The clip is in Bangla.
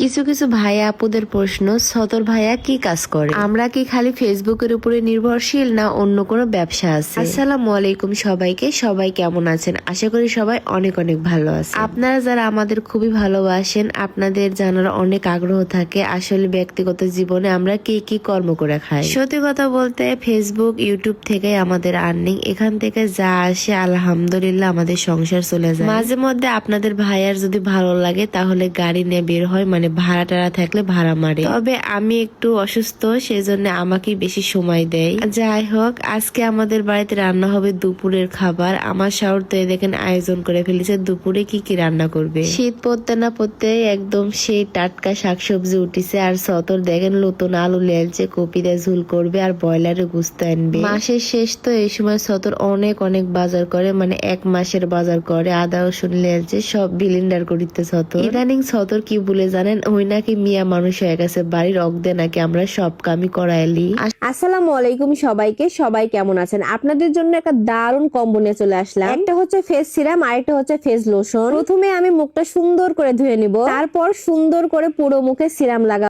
কিছু কিছু ভাইয়া আপুদের প্রশ্ন, সতর ভাইয়া কি কাজ করে? আমরা কি খালি ফেসবুকের উপরে নির্ভরশীল না অন্য কোনো ব্যবসা আছে? আসসালামু আলাইকুম সবাইকে। সবাই কেমন আছেন? আশা করি সবাই অনেক অনেক ভালো আছে। আপনারা যারা আমাদের খুবই ভালোবাসেন, আপনাদের জানার অনেক আগ্রহ থাকে আসলে ব্যক্তিগত জীবনে আমরা কি কি কর্ম করে খাই। সত্যি কথা বলতে ফেসবুক ইউটিউব থেকে আমাদের আর্নিং, এখান থেকে যা আসে আলহামদুলিল্লাহ আমাদের সংসার চলে যায়। মাঝে মধ্যে আপনাদের ভাইয়ার যদি ভালো লাগে তাহলে গাড়ি নিয়ে বের হয়, মানে ভাড়া টাড়া থাকলে ভাড়া মারে। তবে আমি একটু অসুস্থ, সেজন্য আমাকে বেশি সময় দেয়। যাই হোক, আজকে আমাদের বাড়িতে রান্না হবে দুপুরের খাবার। আমার শাওর তো দেখেন আয়োজন করে ফেলেছে দুপুরে কি কি রান্না করবে। শীত পড়তে না পড়তে একদম সেই টাটকা শাকসবজি উঠিছে। আর সতর দেখেন নতুন আলু লেলছে, কপি দিয়ে ঝুল করবে আর ব্রয়লারের গুস্ত আনবে। মাসের শেষ তো এই সময় সতর অনেক অনেক বাজার করে, মানে এক মাসের বাজার করে। আদা রসুন লেলছে সব বিলিন্ডার করিতে সতর। ইদানিং সতর কি বলে জানেন, ওই নাকি মিয়া মানুষ হয়ে গেছে, বাড়ির অগ্দে নাকি আমরা সব কামই করাইলি। আসসালামু আলাইকুম সবাইকে। সবাই কেমন আছেন? আপনাদের জন্য একটা দারুণ কম্বো নিয়ে চলে আসলাম। একটা হচ্ছে ফেস সিরাম আর একটা হচ্ছে ফেস লোশন। প্রথমে আমি মুখটা সুন্দর করে ধুয়ে নিব, তারপর সুন্দর করে পুরো মুখে সিরাম লাগাবো।